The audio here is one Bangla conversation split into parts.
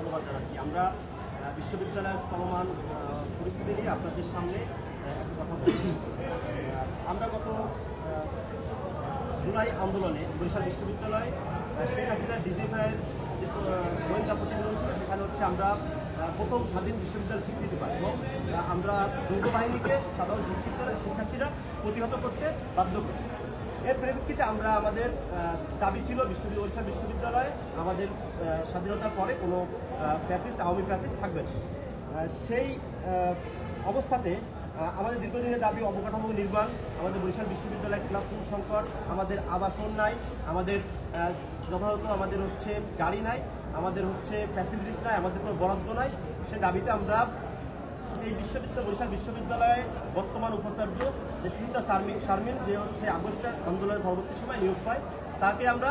ধন্যবাদ জানাচ্ছি। আমরা বিশ্ববিদ্যালয়ের চলমান পরিস্থিতি নিয়ে আপনাদের সামনে একটা কথা বলছি। আমরা গত জুলাই আন্দোলনে বরিশাল বিশ্ববিদ্যালয় শেখ হাসিনা ডিজিফাইয়ের যে গোয়েন্দা প্রতিবেদন ছিল, সেখানে হচ্ছে আমরা প্রথম স্বাধীন বিশ্ববিদ্যালয় স্বীকৃতি পাই এবং আমরা যৌথ বাহিনীকে সাধারণ শিক্ষার্থীরা প্রতিহত করতে বাধ্য করি। এর পরিপ্রেক্ষিতে আমরা আমাদের দাবি ছিল বরিশাল বিশ্ববিদ্যালয়ে আমাদের স্বাধীনতার পরে কোনো আওয়ামী ফ্যাসিস্ট থাকবে না। সেই অবস্থাতে আমাদের দীর্ঘদিনের দাবি অবকাঠামো নির্মাণ, আমাদের বরিশাল বিশ্ববিদ্যালয়ের ক্লাসরুম সংকট, আমাদের আবাসন নাই, আমাদের যথাযথ আমাদের হচ্ছে গাড়ি নাই, আমাদের হচ্ছে ফ্যাসিলিটিস নাই, আমাদের কোনো বরাদ্দ নাই। সে দাবিতে আমরা এই বরিশাল বিশ্ববিদ্যালয়ে বর্তমান উপাচার্য যে সুনিতা শারমিন যে হচ্ছে আগস্টের আন্দোলনের পরবর্তী সময় নিয়োগ পায়, তাকে আমরা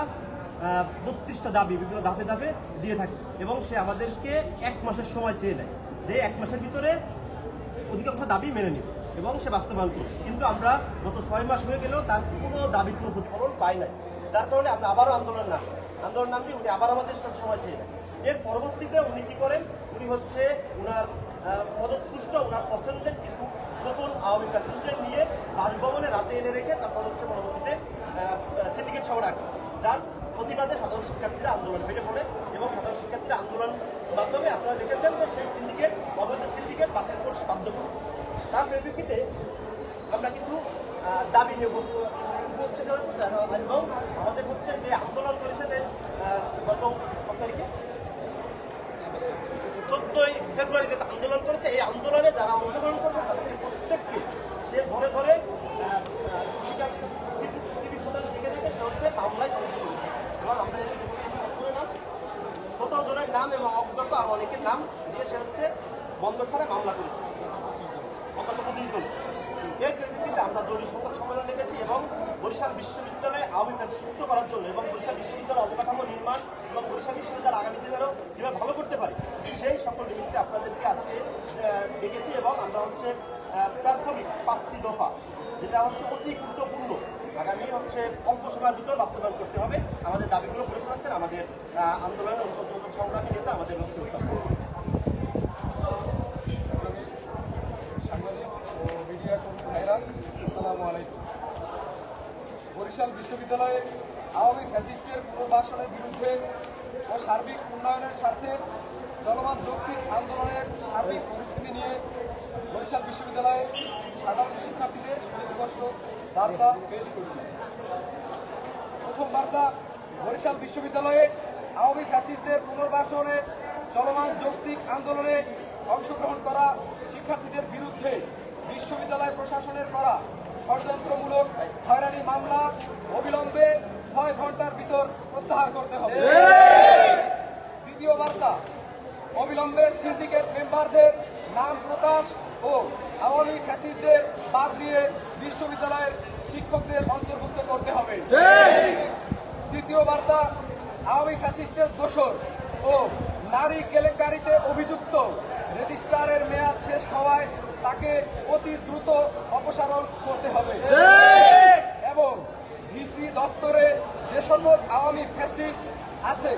32টা দাবি বিভিন্ন ধাপে ধাপে দিয়ে থাকি এবং সে আমাদেরকে 1 মাসের সময় চেয়ে নেয় যে 1 মাসের ভিতরে অধিকাংশ দাবি মেনে নিব এবং সে বাস্তবায়ন করবে। কিন্তু আমরা গত 6 মাস হয়ে গেলেও তার কোনো দাবির কোনো প্রতিফলন পাই নাই। যার কারণে আমরা আবারও আন্দোলন নামলে উনি আবার আমাদের সময় চেয়ে নেন। এর পরবর্তীতে উনি কী করেন, উনি হচ্ছে ওনার পদপুষ্ট ওনার পছন্দের কিছু নতুন আওয়ামী প্যাসেঞ্জার নিয়ে বাসভবনে রাতে এনে রেখে তারপর হচ্ছে পরবর্তীতে সিন্ডিকেট সহ রাখে, যার প্রতিবাদে সাধারণ শিক্ষার্থীরা আন্দোলন ফেটে পড়ে এবং সাধারণ শিক্ষার্থীরা আন্দোলন মাধ্যমে আপনারা দেখেছেন যে সেই সিন্ডিকেট অবৈধ সিন্ডিকেট বাতিল করতে বাধ্য করে। তার পরিপ্রেক্ষিতে আমরা কিছু দাবি নিয়ে উপস্থিত হয়েছে এবং আমাদের হচ্ছে যে আন্দোলন করেছে যে গত তারিখে 14ই ফেব্রুয়ারি যে আন্দোলন করেছে, এই আন্দোলনে যারা অংশগ্রহণ করবে তাদের প্রত্যেককে সে ধরে ধরে টিভি প্রধান দেখে সে হচ্ছে মামলায় সম্মুখীন করেছে এবং আমরা 17 জনের নাম এবং অজ্ঞাত আর অনেকের নাম দিয়ে সে হচ্ছে বন্দরখানায় মামলা করেছে অন্তত 25 জন। এর প্রেক্ষিতে আমরা জরুরি সংবাদ সম্মেলন ডেকেছি এবং বরিশাল বিশ্ববিদ্যালয়ে আওয়ামী মুক্ত করার জন্য এবং বরিশাল বিশ্ববিদ্যালয় অবকাঠামো নির্মাণ এবং বরিশাল বিশ্ববিদ্যালয় আগামীতে যেন কীভাবে ভালো করতে পারি সেই সকল নিমিত্তে আপনাদেরকে আজকে ডেকেছি এবং আমরা হচ্ছে প্রাথমিক 5টি দফা যেটা হচ্ছে অতি গুরুত্বপূর্ণ আগামী হচ্ছে অল্প সময়ের ভিতরে বাস্তবায়ন করতে হবে। আমাদের দাবিগুলো পড়ে শোনাচ্ছেন আমাদের আন্দোলনের সংগ্রামী নেতা আমাদের লক্ষ্য উত্থাপন। আসসালামু আলাইকুম। বরিশাল বিশ্ববিদ্যালয়ে আওয়ামী ফ্যাসিস্টের পুনর্বাসনের বিরুদ্ধে ও সার্বিক উন্নয়নের স্বার্থে চলমান যৌক্তিক আন্দোলনের সার্বিক পরিস্থিতি নিয়ে বরিশাল বিশ্ববিদ্যালয়ে সাধারণ শিক্ষার্থীদের সুস্পষ্ট বার্তা পেশ করছি। প্রথম বার্তা, বরিশাল বিশ্ববিদ্যালয়ে আওয়ামী ফ্যাসিস্টদের পুনর্বাসনে চলমান যৌক্তিক আন্দোলনে অংশগ্রহণ করা শিক্ষার্থীদের বিরুদ্ধে বিশ্ববিদ্যালয় প্রশাসনের করা ষড়যন্ত্রমূলক হয়রানি মামলা অবিলম্বে 6 ঘন্টার ভিতর প্রত্যাহার করতে হবে। দ্বিতীয় বার্তা, অবিলম্বে সিন্ডিকেট মেম্বারদের নাম প্রকাশ ও আওয়ামী ফ্যাসিস্টদের বাদ দিয়ে বিশ্ববিদ্যালয়ের শিক্ষকদের অন্তর্ভুক্ত করতে হবে। তৃতীয় বার্তা, আওয়ামী ফ্যাসিস্টের দোসর ও নারী কেলেঙ্কারিতে অভিযুক্ত রেজিস্ট্রারের মেয়াদ শেষ হওয়ায় তাকে অতি দ্রুত অপসারণ করতে হবে এবং ভিসি দপ্তরে যে সকল আওয়ামী ফ্যাসিস্ট আছে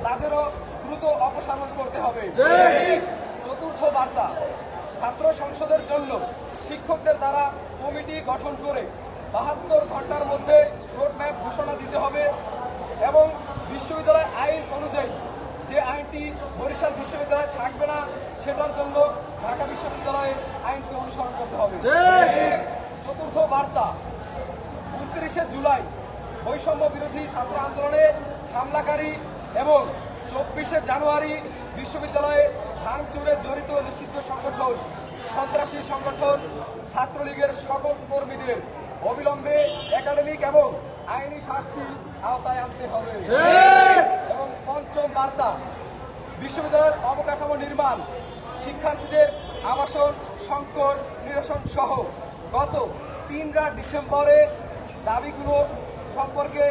তাদেরও দ্রুত অপসারণ করতে হবে। চতুর্থ বার্তা, ছাত্র সংসদের জন্য শিক্ষকদের দ্বারা কমিটি গঠন করে 72 ঘন্টার মধ্যে রোডম্যাপ ঘোষণা দিতে হবে এবং বিশ্ববিদ্যালয় আইন অনুযায়ী যে আইনটি বরিশাল বিশ্ববিদ্যালয়ে থাকবে না সেটার জন্য ঢাকা বিশ্ববিদ্যালয়ে আইনকে অনুসরণ করতে হবে। চতুর্থ বার্তা, 29শে জুলাই বৈষম্য বিরোধী ছাত্র আন্দোলনে হামলাকারী এবং 24শে জানুয়ারি বিশ্ববিদ্যালয়ে ভাঙচুরে জড়িত নিষিদ্ধ সংগঠন সন্ত্রাসী সংগঠন ছাত্রলীগের সকল কর্মীদের অবিলম্বে একাডেমিক এবং আইনি শাস্তির আওতায় আনতে হবে। এবং পঞ্চম বার্তা, বিশ্ববিদ্যালয়ের অবকাঠামো নির্মাণ, শিক্ষার্থীদের আবাসন সংকট নিরসন সহ গত 3 ডিসেম্বরে দাবিগুলো সম্পর্কে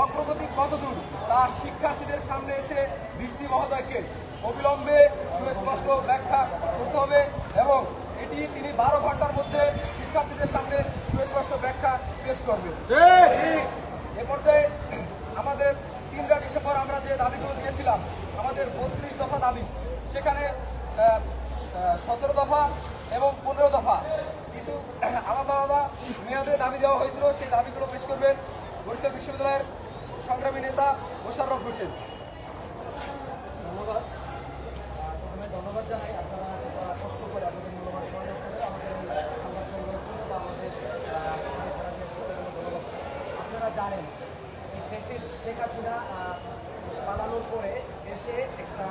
অগ্রগতি কতদূর তার শিক্ষার্থীদের সামনে এসে ভিসি মহোদয়কে অবিলম্বে সুস্পষ্ট ব্যাখ্যা করতে হবে এবং এটি তিনি 12 ঘন্টার মধ্যে শিক্ষার্থীদের সামনে সুস্পষ্ট ব্যাখ্যা পেশ করবেন। এ পর্যায়ে আমাদের 3 ডিসেম্বর আমরা যে দাবিগুলো দিয়েছিলাম আমাদের 32 দফা দাবি, সেখানে 17 দফা এবং 15 দফা কিছু আলাদা আলাদা মেয়াদে দাবি দেওয়া হয়েছিল। সেই দাবিগুলো পেশ করবেন বরিশাল বিশ্ববিদ্যালয়ের সংগ্রামী নেতা মোশাররফ হোসেন। ধন্যবাদ। প্রথমে ধন্যবাদ জানাই আপনারা কষ্ট করে আপনাদের মূল্যবান সময় নষ্ট করে আমাদের এই সংবাদ সংগ্রহ করে বা আমাদের ধন্যবাদ। আপনারা জানেন এই ফ্যাসিস্ট শেখ হাসিনা পালানোর পরে দেশে একটা